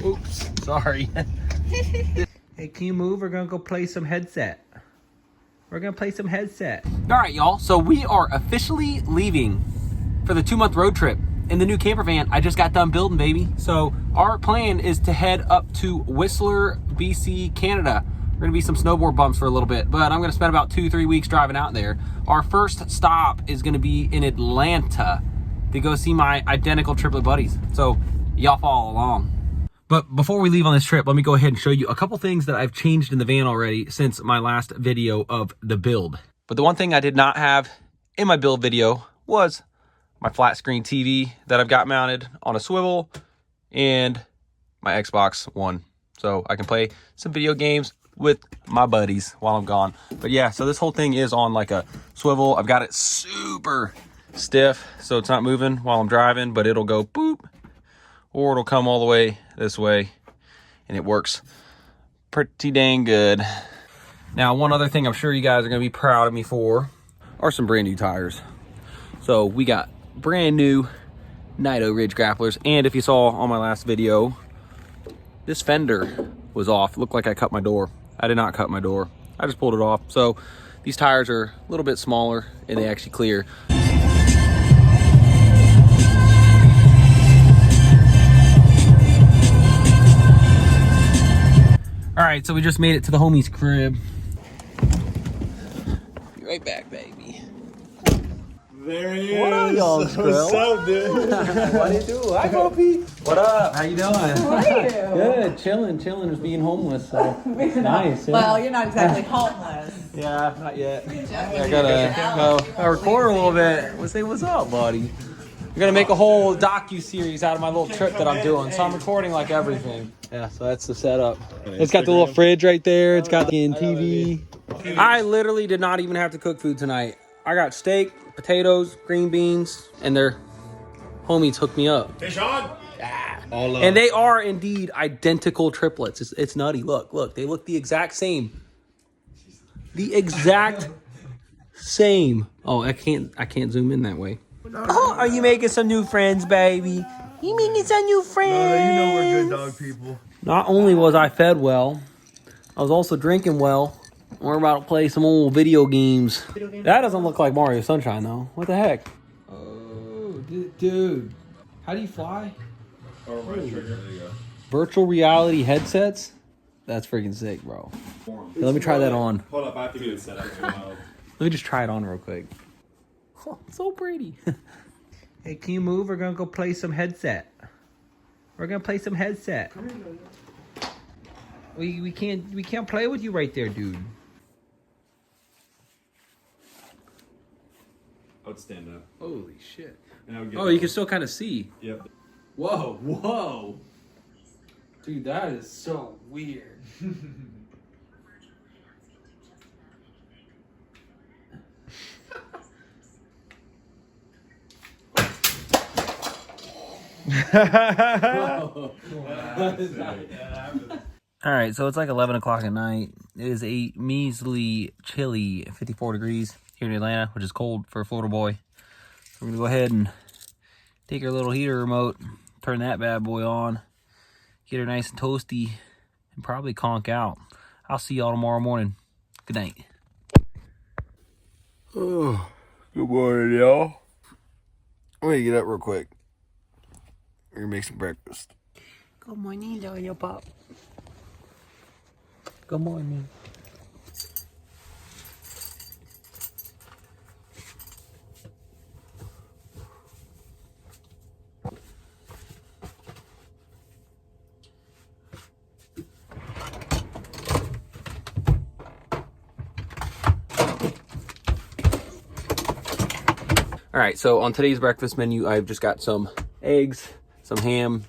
Oops, sorry. Hey, can you move? We're gonna go play some headset. We're gonna play some headset. All right, y'all. So we are officially leaving for the 2-month road trip in the new camper van I just got done building, baby. So our plan is to head up to Whistler, BC, Canada. We're gonna be some snowboard bumps for a little bit, but I'm gonna spend about 2-3 weeks driving out there. Our first stop is gonna be in Atlanta to go see my identical triplet buddies. So y'all follow along. But before we leave on this trip, let me go ahead and show you a couple things that I've changed in the van already since my last video of the build. But the one thing I did not have in my build video was my flat screen TV that I've got mounted on a swivel and my Xbox One. So I can play some video games with my buddies while I'm gone. But yeah, so this whole thing is on like a swivel. I've got it super stiff, so it's not moving while I'm driving, but it'll go boop, or it'll come all the way this way, and it works pretty dang good. Now, one other thing I'm sure you guys are gonna be proud of me for are some brand new tires. So we got brand new Nido Ridge grapplers, and if you saw on my last video, this fender was off. It looked like I cut my door. I did not cut my door. I just pulled it off. So these tires are a little bit smaller and they actually clear. All right, so we just made it to the homie's crib. Be right back, baby. There he is. What up, y'all? What's up, dude? What do you do? Hi, Poppy. What up? How you doing? How are you? Good, chilling, just being homeless. So nice. Yeah. Well, you're not exactly homeless. Yeah, not yet. I gotta record a little bit. We'll say what's up, buddy. I'm gonna make a whole docu-series out of my little trip that I'm doing. So I'm recording like everything. Yeah, so that's the setup. It's got the little fridge right there. It's got the TV. I literally did not even have to cook food tonight. I got steak, potatoes, green beans, and their homies hooked me up. Hey, Sean. And they are indeed identical triplets. It's nutty. Look, they look the exact same. The exact same. Oh, I can't zoom in that way. Oh, are you making some new friends, baby? You making some new friends? No, you know we're good dog people. Not only was I fed well, I was also drinking well. We're about to play some old video games. That doesn't look like Mario Sunshine, though. What the heck? Oh, dude. How do you fly? Oh, right trigger. There you go. Virtual reality headsets? That's freaking sick, bro. Hey, let me try that on. Hold up, I have to get it set up. Let me just try it on real quick. Oh, so pretty. Hey, can you move? We're gonna go play some headset. We're gonna play some headset. We can't play with you right there, dude. I would stand up. Holy shit. And I would get Oh, you can still kind of see. Yep. Whoa. Dude, that is so weird. All right, so it's like 11 o'clock at night. It is a measly, chilly 54 degrees here in Atlanta, which is cold for a Florida boy. So we're going to go ahead and take our little heater remote, turn that bad boy on, get her nice and toasty, and probably conk out. I'll see y'all tomorrow morning. Good night. Oh, good morning, y'all. I'm going to get up real quick. We're going to make some breakfast. Good morning, Loyo Pop. Good morning. All right, so on today's breakfast menu, I've just got some eggs, some ham,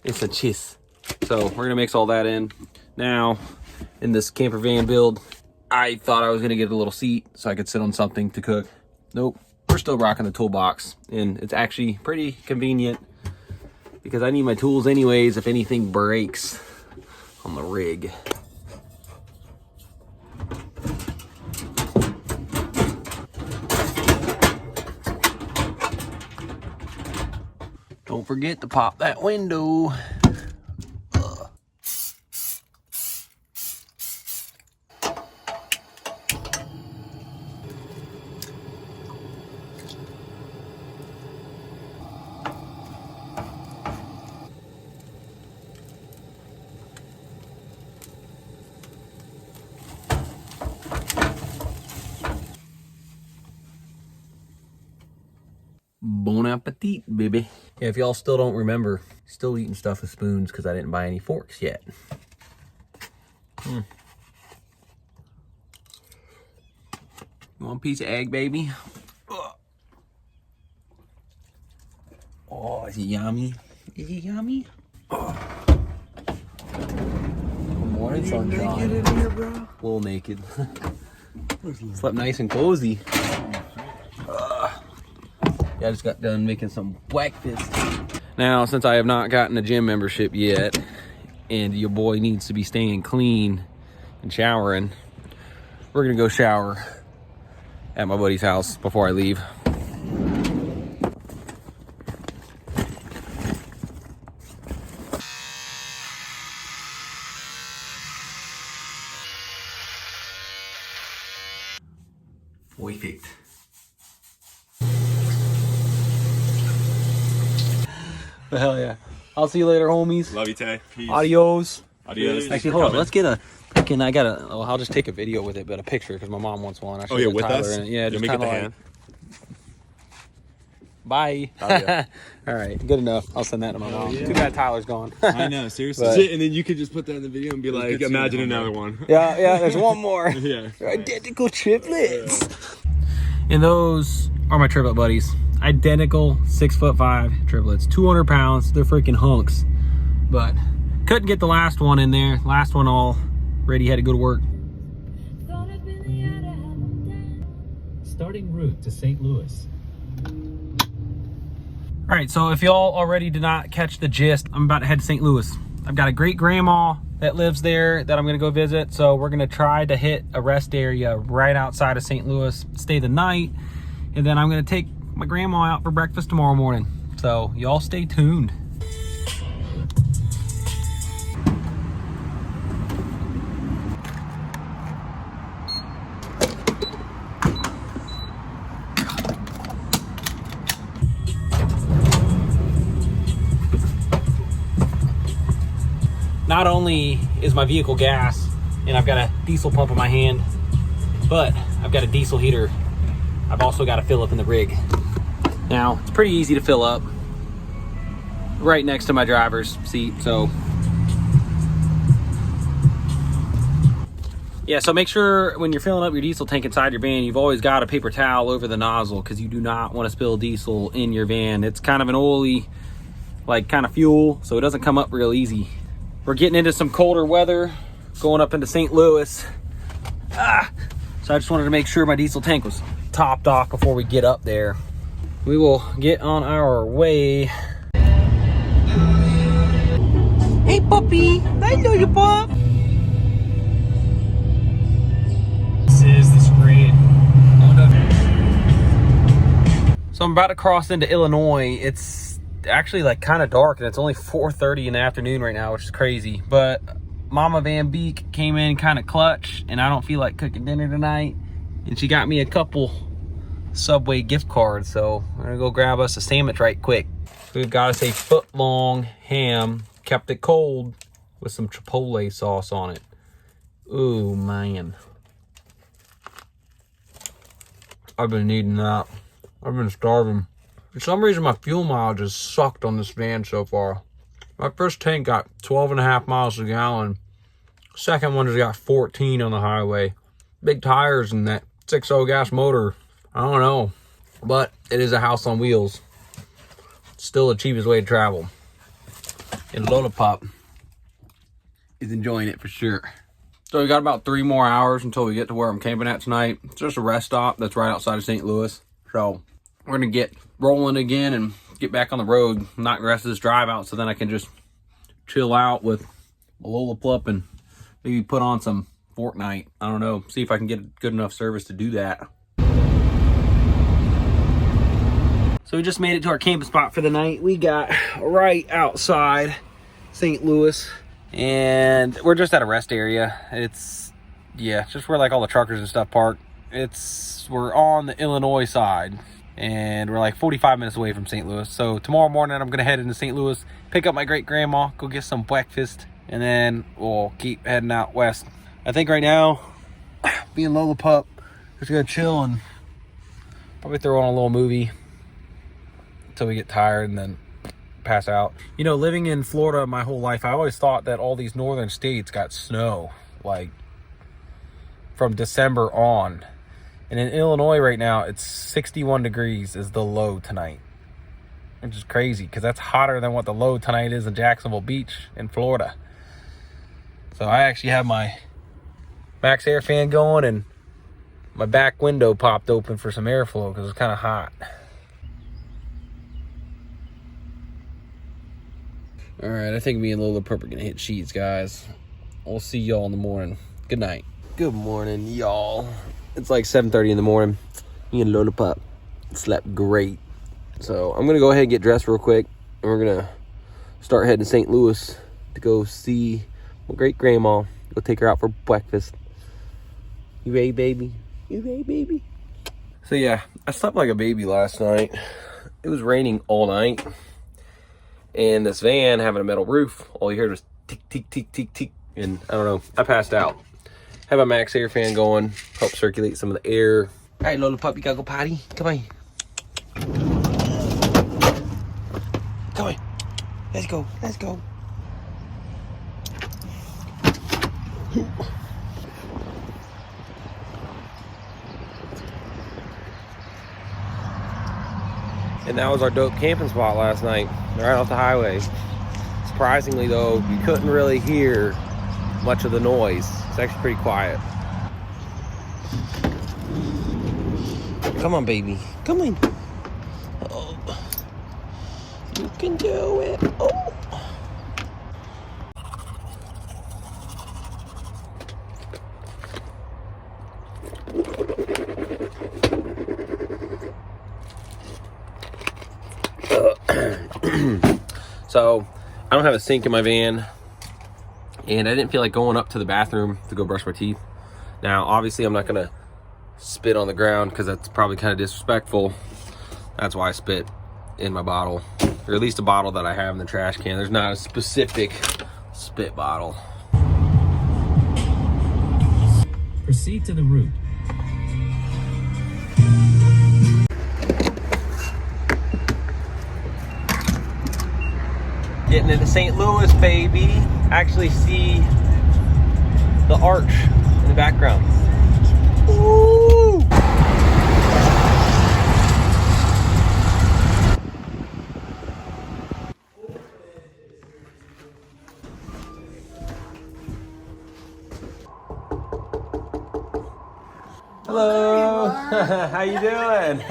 and some cheese. So we're gonna mix all that in. Now, in this camper van build, I thought I was gonna get a little seat so I could sit on something to cook. Nope, we're still rocking the toolbox, and it's actually pretty convenient because I need my tools anyways if anything breaks on the rig. Don't forget to pop that window. Bon appetit, baby. Yeah, if y'all still don't remember, still eating stuff with spoons because I didn't buy any forks yet. You want a piece of egg, baby? Oh, is it yummy? Is it yummy? Good morning, sunshine. Naked in here, bro? A little naked. Slept nice and cozy. Yeah, I just got done making some breakfast. Now, since I have not gotten a gym membership yet, and your boy needs to be staying clean and showering, we're gonna go shower at my buddy's house before I leave. Perfect. But hell yeah. I'll see you later, homies. Love you, Tay. Peace. Adios. Adios. Actually, hold on. Let's get a. I'll just take a video with it, but a picture because my mom wants one. Oh yeah, with Tyler us. in it. Yeah, Let just me get kind the of hand. Bye. All right, good enough. I'll send that to my mom. Yeah. Too bad Tyler's gone. I know, seriously. But- Shit, and then you could just put that in the video and be like, imagine another one. Yeah, there's one more. Yeah. Identical triplets. And those are my triplet buddies. Identical 6'5" triplets. 200 pounds. They're freaking hunks. But couldn't get the last one in there. Last one already had to go to work. Starting route to St. Louis. All right, so if y'all already did not catch the gist, I'm about to head to St. Louis. I've got a great grandma that lives there that I'm gonna go visit. So we're gonna try to hit a rest area right outside of St. Louis, stay the night, and then I'm gonna take my grandma out for breakfast tomorrow morning. So y'all stay tuned. Not only is my vehicle gas and I've got a diesel pump in my hand, but I've got a diesel heater. I've also got to fill up in the rig. Now, it's pretty easy to fill up right next to my driver's seat. So yeah, so make sure when you're filling up your diesel tank inside your van, you've always got a paper towel over the nozzle because you do not want to spill diesel in your van. It's kind of an oily, like kind of fuel, so it doesn't come up real easy. We're getting into some colder weather, going up into St. Louis. So I just wanted to make sure my diesel tank was topped off before we get up there. We will get on our way. Hey puppy, I know you, pup. This is the screen. So I'm about to cross into Illinois. It's actually like kind of dark and it's only 4:30 in the afternoon right now, which is crazy. But Tate.VanBeek came in kind of clutch and I don't feel like cooking dinner tonight. And she got me a couple Subway gift cards. So I'm gonna go grab us a sandwich right quick. We've got us a foot-long ham, kept it cold with some Chipotle sauce on it. Ooh, man. I've been needing that. I've been starving. For some reason, my fuel mileage has sucked on this van so far. My first tank got 12.5 miles a gallon. Second one has got 14 on the highway. Big tires and that 6.0 gas motor. I don't know. But it is a house on wheels. Still the cheapest way to travel. And Lollipop is enjoying it for sure. So we got about 3 more hours until we get to where I'm camping at tonight. It's just a rest stop that's right outside of St. Louis. So we're gonna get rolling again and get back on the road, knock the rest of this drive out so then I can just chill out with Lollipop and maybe put on some Fortnite. I don't know, see if I can get good enough service to do that. So we just made it to our camping spot for the night. We got right outside St. Louis, and we're just at a rest area. It's, yeah, just where like all the truckers and stuff park. We're on the Illinois side, and we're like 45 minutes away from St. Louis. So tomorrow morning I'm gonna head into St. Louis, pick up my great grandma, go get some breakfast, and then we'll keep heading out west. I think right now, me and Lola Pup just gonna chill and probably throw on a little movie until we get tired and then pass out. You know, living in Florida my whole life, I always thought that all these northern states got snow like from December on. And in Illinois right now, it's 61 degrees is the low tonight, which is crazy because that's hotter than what the low tonight is in Jacksonville Beach in Florida. So I actually have my max air fan going, and my back window popped open for some airflow because it's kind of hot. All right, I think me and Lola Pup are gonna hit sheets, guys. We'll see y'all in the morning. Good night. Good morning, y'all. It's like 7:30 in the morning. Me and Lola Pup slept great. So I'm gonna go ahead and get dressed real quick, and we're gonna start heading to St. Louis to go see my great grandma. Go take her out for breakfast. You ready, baby? You ready, baby? So yeah, I slept like a baby last night. It was raining all night, and this van having a metal roof, all you heard was tick, tick, tick, tick, tick, and I don't know, I passed out. Have a max air fan going, help circulate some of the air. All right, Lola Pup, you gotta go potty. Come on. Come on. Let's go, let's go. And that was our dope camping spot last night, right off the highway. Surprisingly though, you couldn't really hear much of the noise. It's actually pretty quiet. Come on, baby. Come on. Oh. You can do it. Oh. So I don't have a sink in my van, and I didn't feel like going up to the bathroom to go brush my teeth. Now obviously I'm not gonna spit on the ground because that's probably kind of disrespectful. That's why I spit in my bottle, or at least a bottle that I have in the trash can. There's not a specific spit bottle. Proceed to the route. Getting into St. Louis, baby. Actually see the arch in the background. Ooh! Hello. How you doing?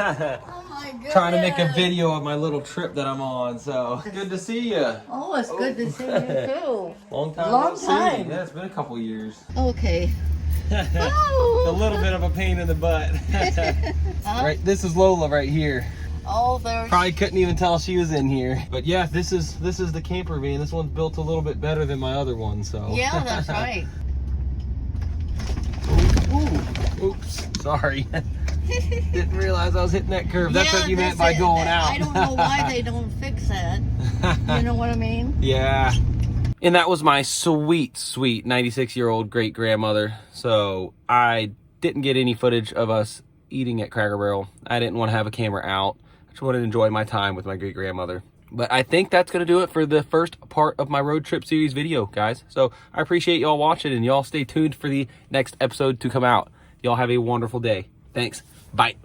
Trying to make a video of my little trip that I'm on, so good to see you. Oh, it's good to see you too. Long time. Long no see. time. Yeah, it's been a couple years. Okay. It's a little bit of a pain in the butt. Right, this is Lola right here. Oh, there's. Probably couldn't even tell she was in here. But yeah, this is the camper van. This one's built a little bit better than my other one, so. Yeah, that's right. Oops, sorry. Didn't realize I was hitting that curve. That's what you meant by going out. I don't know why they don't fix that. You know what I mean? Yeah. And that was my sweet, sweet 96-year-old great grandmother. So I didn't get any footage of us eating at Cracker Barrel. I didn't want to have a camera out. I just wanted to enjoy my time with my great grandmother. But I think that's going to do it for the first part of my road trip series video, guys. So I appreciate y'all watching, and y'all stay tuned for the next episode to come out. Y'all have a wonderful day. Thanks. Bye.